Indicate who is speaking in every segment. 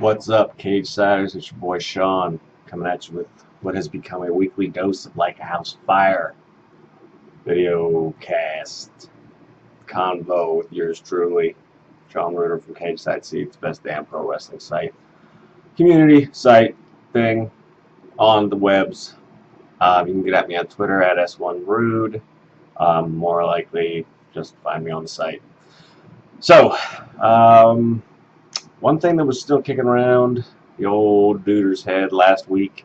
Speaker 1: What's up, Cage Siders? It's your boy Sean coming at you with what has become a weekly dose of Like a House Fire video cast convo with yours truly, Sean Reuter from Cage Side Seats, best damn pro wrestling site, community site thing on the webs. You can get at me on Twitter at S1Rude. More likely, just find me on the site. So, one thing that was still kicking around the old duder's head last week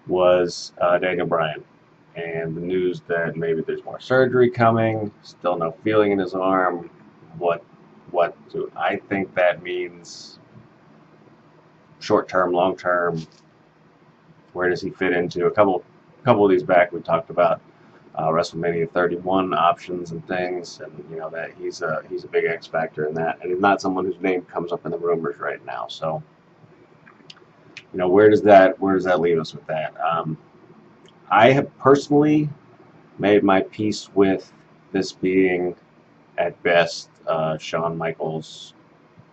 Speaker 1: was Daniel Bryan and the news that maybe there's more surgery coming, still no feeling in his arm. What do I think that means? Short term, long term, where does he fit into? A couple of these back we talked about WrestleMania 31 options and things, and you know that he's a big X factor in that, and he's not someone whose name comes up in the rumors right now. So, you know, where does that leave us with that? I have personally made my peace with this being, at best, Shawn Michaels'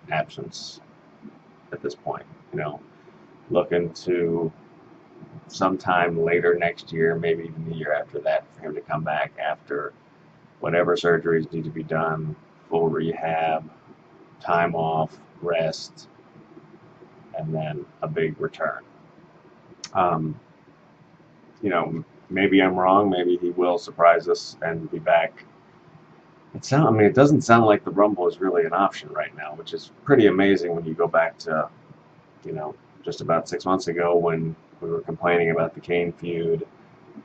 Speaker 1: absence at this point. You know, looking to sometime later next year, maybe even the year after that, for him to come back after whatever surgeries need to be done, full rehab, time off, rest, and then a big return. You know, maybe I'm wrong. Maybe he will surprise us and be back. It doesn't sound like the Rumble is really an option right now, which is pretty amazing when you go back to, you know, just about 6 months ago when we were complaining about the Kane feud,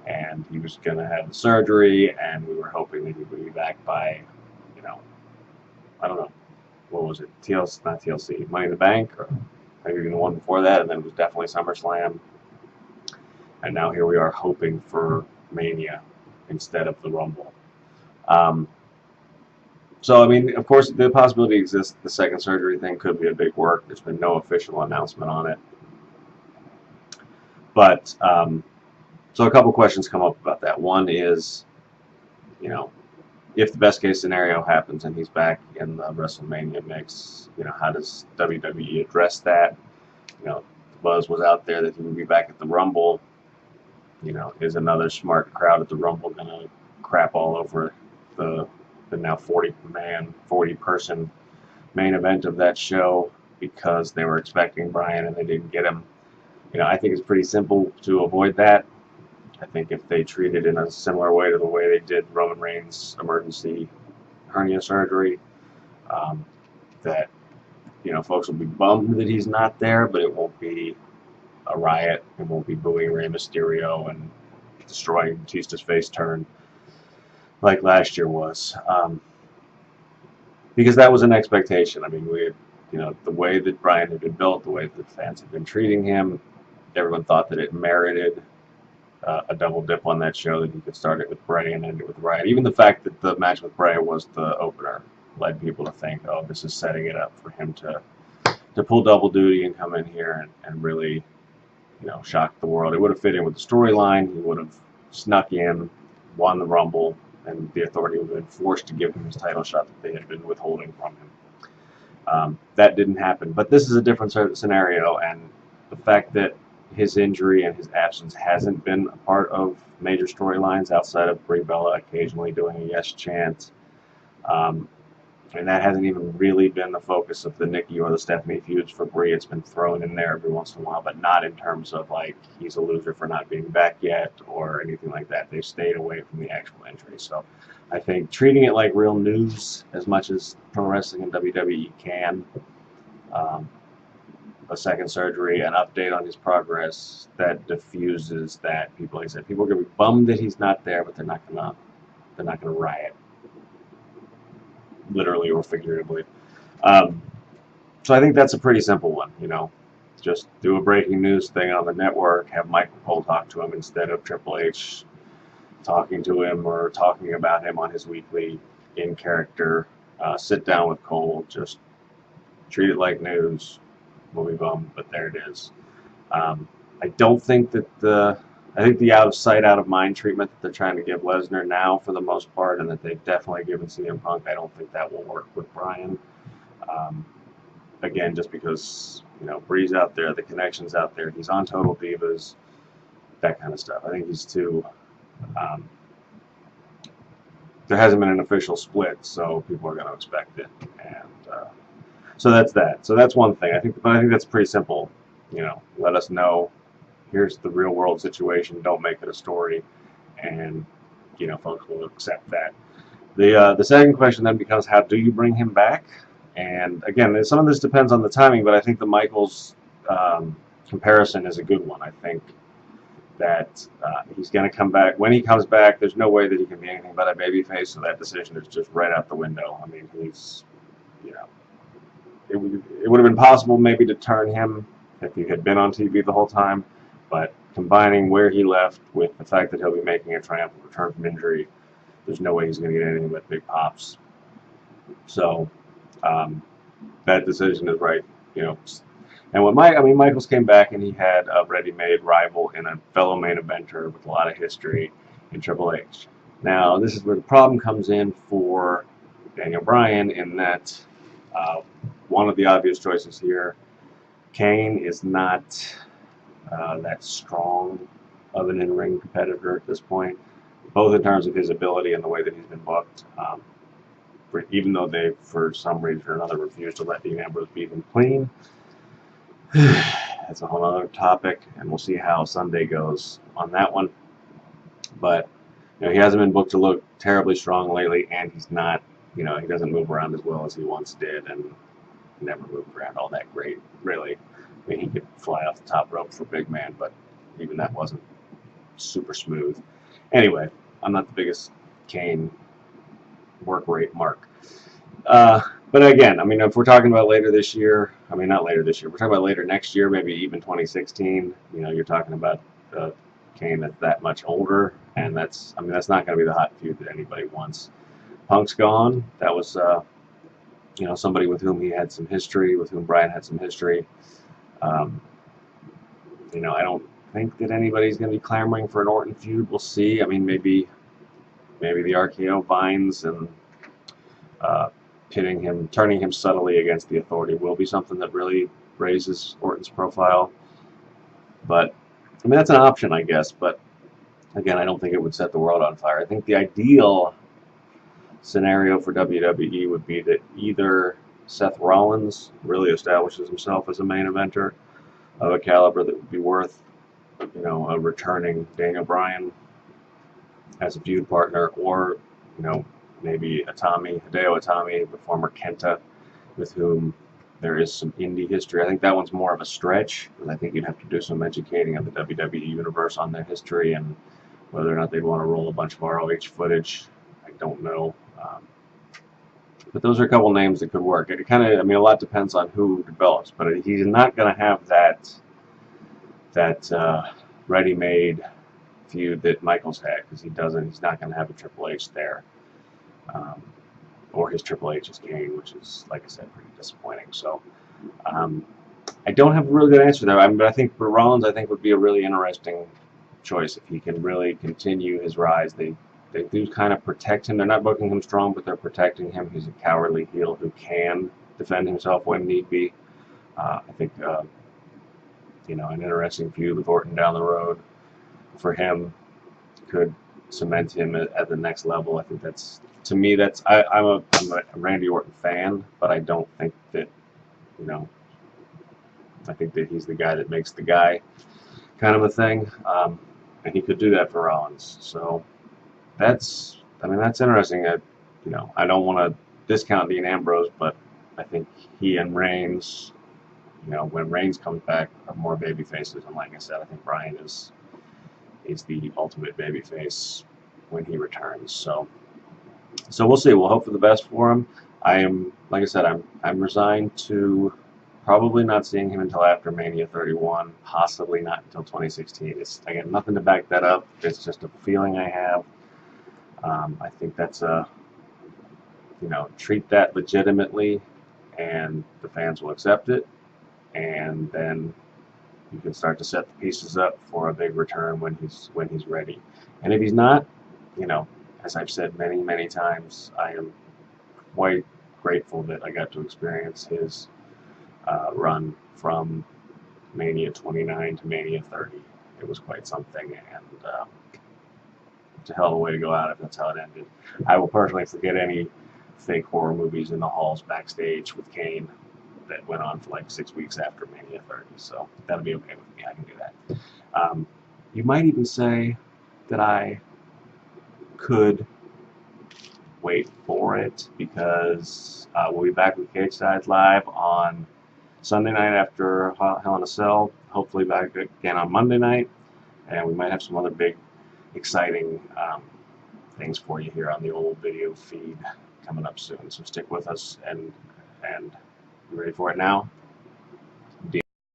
Speaker 1: and he was going to have the surgery, and we were hoping that he would be back by, you know, I don't know, what was it? Not TLC, Money in the Bank, or maybe even the one before that, and then it was definitely SummerSlam. And now here we are hoping for Mania instead of the Rumble. So, I mean, of course, the possibility exists the second surgery thing could be a big work. There's been no official announcement on it. But, so a couple questions come up about that. One is, you know, if the best case scenario happens and he's back in the WrestleMania mix, you know, how does WWE address that? You know, the buzz was out there that he would be back at the Rumble. You know, is another smart crowd at the Rumble going to crap all over the now 40-person main event of that show because they were expecting Bryan and they didn't get him? You know, I think it's pretty simple to avoid that. I think if they treat it in a similar way to the way they did Roman Reigns' emergency hernia surgery, that, you know, folks will be bummed that he's not there, but it won't be a riot. It won't be booing Rey Mysterio and destroying Batista's face turn like last year was. Because that was an expectation. I mean, we had, you know, the way that Bryan had been built, the way that fans had been treating him, everyone thought that it merited a double dip on that show, that you could start it with Bray and end it with Riot. Even the fact that the match with Bray was the opener led people to think, oh, this is setting it up for him to pull double duty and come in here and really, you know, shock the world. It would have fit in with the storyline. He would have snuck in, won the Rumble, and the Authority would have been forced to give him his title shot that they had been withholding from him. That didn't happen. But this is a different scenario, and the fact that his injury and his absence hasn't been a part of major storylines outside of Brie Bella occasionally doing a yes chant, and that hasn't even really been the focus of the Nikki or the Stephanie feuds for Brie. It's been thrown in there every once in a while, but not in terms of like he's a loser for not being back yet or anything like that. They've stayed away from the actual injury. So I think treating it like real news as much as pro wrestling and WWE can, a second surgery, an update on his progress, that diffuses that. People, like I said, people are going to be bummed that he's not there, but they're not gonna riot, literally or figuratively. So I think that's a pretty simple one. You know, just do a breaking news thing on the network, have Michael Cole talk to him instead of Triple H talking to him or talking about him on his weekly in character. Sit down with Cole, just treat it like news. We'll be bummed, but there it is. I don't think that I think the out of sight, out of mind treatment that they're trying to give Lesnar now, for the most part, and that they've definitely given CM Punk, I don't think that will work with Bryan. again, just because, Bree's out there, the connection's out there, he's on Total Divas, that kind of stuff. I think he's too. There hasn't been an official split, so people are going to expect it, and so that's that. So that's one thing. But I think that's pretty simple. Let us know. Here's the real world situation. Don't make it a story, and folks will accept that. The second question then becomes, how do you bring him back? And again, some of this depends on the timing, but I think the Michaels comparison is a good one. I think that he's going to come back. When he comes back, there's no way that he can be anything but a babyface, so that decision is just right out the window. I mean, it would have been possible maybe to turn him if he had been on TV the whole time, but combining where he left with the fact that he'll be making a triumphant return from injury, there's no way he's going to get anything but big pops. So that decision is right, And when Michaels came back and he had a ready-made rival in a fellow main eventer with a lot of history in Triple H. Now, this is where the problem comes in for Daniel Bryan, in that one of the obvious choices here, Kane is not that strong of an in-ring competitor at this point, both in terms of his ability and the way that he's been booked. Even though they, for some reason or another, refused to let Dean Ambrose beat him clean. That's a whole other topic, and we'll see how Sunday goes on that one. But he hasn't been booked to look terribly strong lately, and he's not, he doesn't move around as well as he once did, and he never moved around all that great, really. I mean, he could fly off the top rope for a big man, but even that wasn't super smooth. Anyway, I'm not the biggest Kane work rate mark. But again, if we're talking about later this year, not later this year, we're talking about later next year, maybe even 2016, you're talking about Kane that's that much older, and that's not going to be the hot feud that anybody wants. Punk's gone. That was, somebody with whom he had some history, with whom Bryan had some history. I don't think that anybody's going to be clamoring for an Orton feud. We'll see. Maybe the RKO vines and turning him subtly against the Authority will be something that really raises Orton's profile. But that's an option, I guess. But again, I don't think it would set the world on fire. I think the ideal scenario for WWE would be that either Seth Rollins really establishes himself as a main eventer of a caliber that would be worth, a returning Daniel Bryan as a feud partner, or maybe Hideo Itami, the former Kenta, with whom there is some indie history. I think that one's more of a stretch, because I think you'd have to do some educating of the WWE universe on their history and whether or not they'd want to roll a bunch of ROH footage. I don't know. But those are a couple names that could work. It kind of, a lot depends on who develops, but he's not going to have that ready-made feud that Michaels had, because he's not going to have a Triple H there. Or his Triple H is Kane, which is, like I said, pretty disappointing. So I don't have a really good answer there. But I think for Rollins, would be a really interesting choice if he can really continue his rise. They do kind of protect him. They're not booking him strong, but they're protecting him. He's a cowardly heel who can defend himself when need be. I think an interesting feud with Orton down the road for him could cement him at the next level. I think that's, to me, I'm a Randy Orton fan, but I don't think that, I think that he's the guy that makes the guy kind of a thing, and he could do that for Rollins. So that's interesting. I don't want to discount Dean Ambrose, but I think he and Reigns, when Reigns comes back, are more baby faces, and like I said, I think Bryan is the ultimate babyface when he returns. So we'll see. We'll hope for the best for him. Like I said, I'm resigned to probably not seeing him until after Mania 31, possibly not until 2016. It's, again, nothing to back that up. It's just a feeling I have. I think that's treat that legitimately, and the fans will accept it, and then you can start to set the pieces up for a big return when he's ready. And if he's not, as I've said many, many times, I am quite grateful that I got to experience his run from Mania 29 to Mania 30. It was quite something, and it's a hell of a way to go out if that's how it ended. I will personally forget any fake horror movies in the halls backstage with Kane that went on for like 6 weeks after Mania 30, so that'll be okay with me. I can do that. You might even say that I could wait for it because we'll be back with Cage Sides Live on Sunday night after Hell in a Cell, hopefully back again on Monday night, and we might have some other big, exciting things for you here on the old video feed coming up soon. So stick with us, and you ready for it now?